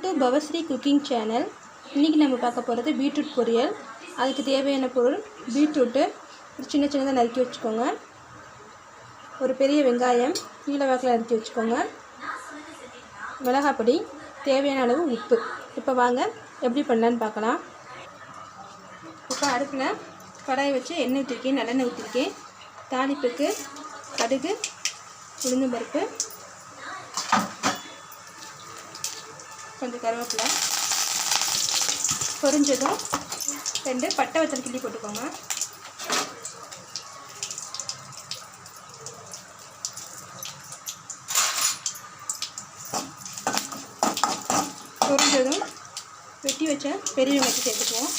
Welcome to Bhavasri cooking channel. இன்றைக்கி நம்ம பார்க்க போகிறது பீட்ரூட் பொரியல். அதுக்கு தேவையான பொருள் பீட்ரூட்டு சின்ன சின்னதாக நறுக்கி வச்சுக்கோங்க. ஒரு பெரிய வெங்காயம் நீல வாக்கில் நறுக்கி வச்சுக்கோங்க. மிளகாப்பொடி, தேவையான அளவு உப்பு. இப்போ வாங்க எப்படி பண்ணலான்னு பார்க்கலாம். இப்போ அடுப்பில் கடாயை வச்சு எண்ணெய் ஊற்றிருக்கேன், நல்லெண்ணெய் ஊற்றிருக்கேன். தாளிப்புக்கு கடுகு, உளுந்தம் பருப்பு, கொஞ்சம் கருவேப்பிலை, பொரிஞ்சதும் 2 பட்டை வத்தல் கிள்ளி போட்டுக்கோங்க. பொரிஞ்சதும் வெட்டி வச்ச பெரிய வெங்காயத்தை சேர்த்துக்குவோம்.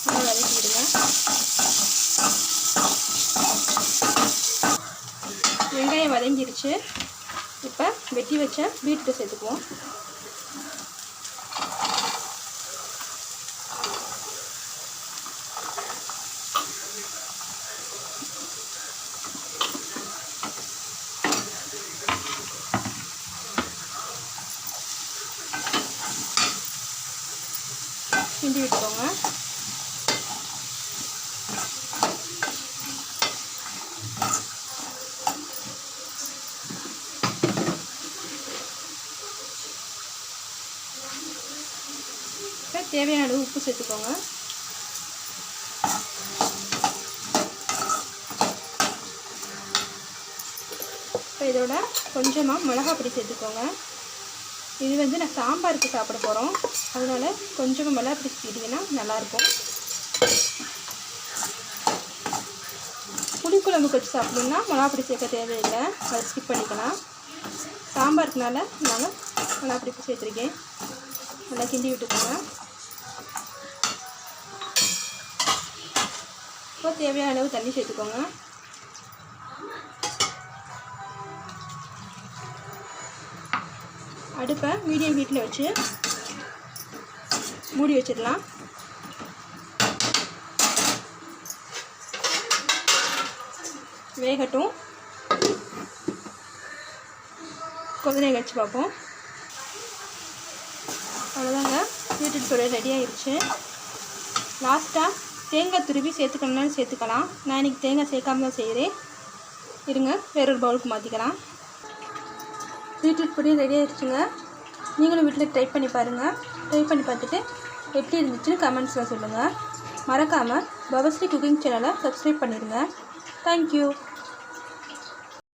நல்லா வதக்கி விடுங்க. வெங்காயம் வதங்கிருச்சு. இப்போ வெட்டி வச்ச பீட்ரூட்டை சேர்த்துக்குவோம். கிண்டி விட்டுக்கோங்க. தேவையான அளவு உப்பு சேர்த்துக்கோங்க. இப்போ இதோட கொஞ்சமாக மிளகாப்பொடி சேர்த்துக்கோங்க. இது நான் சாம்பாருக்கு சாப்பிட போகிறோம், அதனால் கொஞ்சமாக மிளகாப்பொடி சேர்த்திங்கன்னா நல்லாயிருக்கும். புளிக்குழம்புக்கு வச்சு சாப்பிடணுன்னா மிளகாப்பொடி சேர்க்க தேவையில்லை, அதை ஸ்கிப் பண்ணிக்கலாம். சாம்பாருக்குனால நாங்கள் மிளகாப்பொடி சேர்த்துருக்கேன். நல்லா கிண்டி விட்டுக்கோங்க. இப்போ தேவையான அளவு தண்ணி சேர்த்துக்கோங்க. அடுப்பை மீடியம் ஹீட்டில் வச்சு மூடி வச்சிடலாம். வேகட்டும். கொஞ்ச நேரம் கழிச்சு பார்ப்போம். அவ்வளோதாங்க, பீட்ரூட் பொரியல் ரெடி ஆகிடுச்சு. லாஸ்ட்டாக தேங்காய் துருவி சேர்த்துக்கணும்னாலும் சேர்த்துக்கலாம். நான் இன்றைக்கி தேங்காய் சேர்க்காம தான் செய்கிறேன். இருங்க, வேறொரு பவுலுக்கு மாற்றிக்கலாம். பீட்ரூட் பொரியல் ரெடி ஆகிடுச்சுங்க. நீங்களும் வீட்டில் ட்ரை பண்ணி பாருங்கள். ட்ரை பண்ணி பார்த்துட்டு எப்படி இருந்துச்சுன்னு கமெண்ட்ஸில் சொல்லுங்கள். மறக்காமல் பவஸ்ரீ குக்கிங் சேனலை சப்ஸ்கிரைப் பண்ணிடுங்க. தேங்க்யூ.